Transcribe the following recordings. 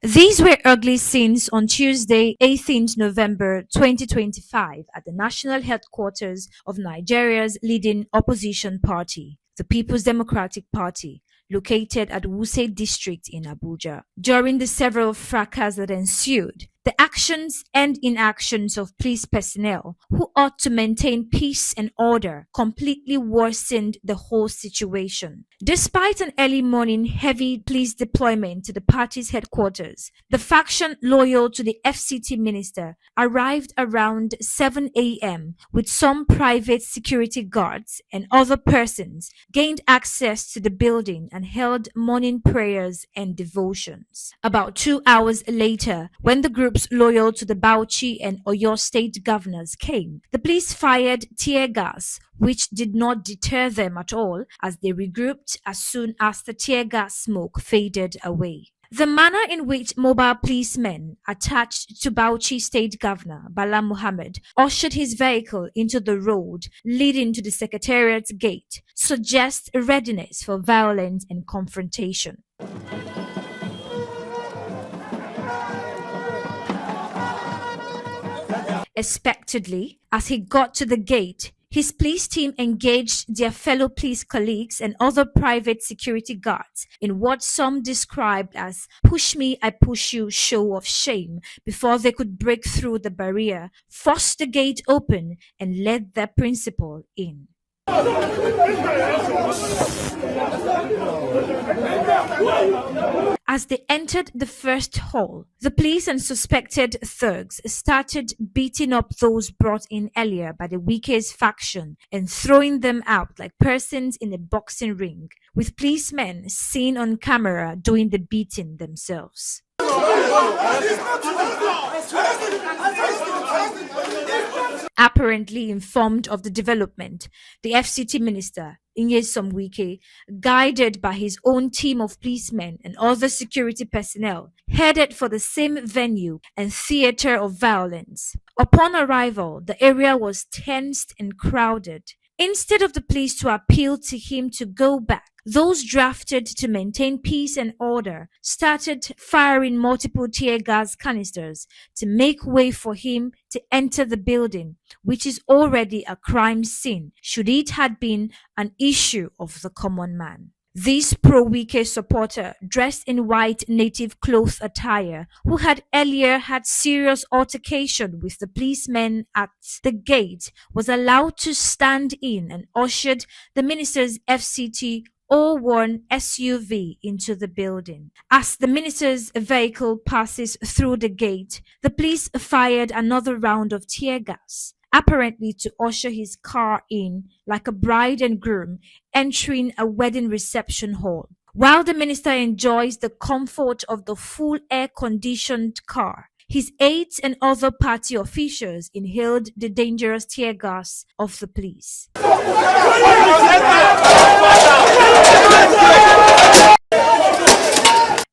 These were ugly scenes on Tuesday, 18th November 2025 at the national headquarters of Nigeria's leading opposition party, the People's Democratic Party, located at Wuse district in Abuja. During the several fracas that ensued, the actions and inactions of police personnel who ought to maintain peace and order completely worsened the whole situation. Despite an early morning heavy police deployment to the party's headquarters, the faction loyal to the FCT minister arrived around 7 a.m. with some private security guards and other persons gained access to the building and held morning prayers and devotions. About 2 hours later, when the groups loyal to the Bauchi and Oyo state governors came, the police fired tear gas, which did not deter them at all as they regrouped as soon as the tear gas smoke faded away. The manner in which mobile policemen attached to Bauchi State Governor Bala Mohammed ushered his vehicle into the road leading to the Secretariat gate suggests a readiness for violence and confrontation. Expectedly, as he got to the gate, his police team engaged their fellow police colleagues and other private security guards in what some described as "push me, I push you" show of shame before they could break through the barrier, force the gate open, and let their principal in. As they entered the first hall, the police and suspected thugs started beating up those brought in earlier by the Wike's faction and throwing them out like persons in a boxing ring, with policemen seen on camera doing the beating themselves. Apparently informed of the development, the FCT minister, Nyesom Wike, guided by his own team of policemen and other security personnel, headed for the same venue and theater of violence. Upon arrival, the area was tensed and crowded. Instead of the police to appeal to him to go back, those drafted to maintain peace and order started firing multiple tear gas canisters to make way for him to enter the building, which is already a crime scene should it had been an issue of the common man. This pro-Wike supporter, dressed in white native cloth attire, who had earlier had serious altercation with the policemen at the gate, was allowed to stand in and ushered the minister's FCT 01 SUV into the building. As the minister's vehicle passes through the gate, the police fired another round of tear gas, apparently to usher his car in like a bride and groom entering a wedding reception hall. While the minister enjoys the comfort of the full air-conditioned car, his aides and other party officials inhaled the dangerous tear gas of the police.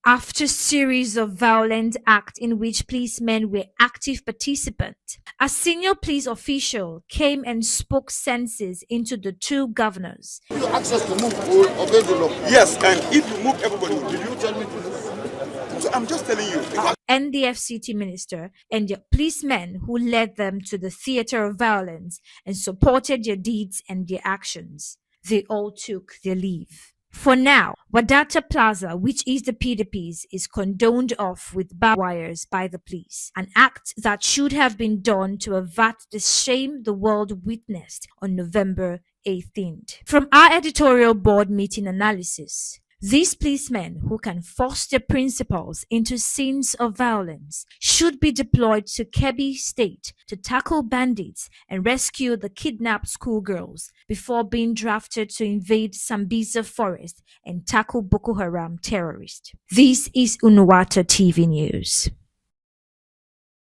After a series of violent acts in which policemen were active participants, a senior police official came and spoke senses into the two governors. You access to move or obey the law. Yes, and if you move everybody, will you tell me to? So I'm just telling you. And the FCT minister and the policemen who led them to the theater of violence and supported their deeds and their actions. They all took their leave. For now, Wadata Plaza, which is the PDP's, is condoned off with barbed wires by the police, an act that should have been done to avert the shame the world witnessed on November 18th. From our editorial board meeting analysis, these policemen who can force their principals into scenes of violence should be deployed to Kebbi State to tackle bandits and rescue the kidnapped schoolgirls before being drafted to invade Sambisa Forest and tackle Boko Haram terrorists. This is Unwata TV News.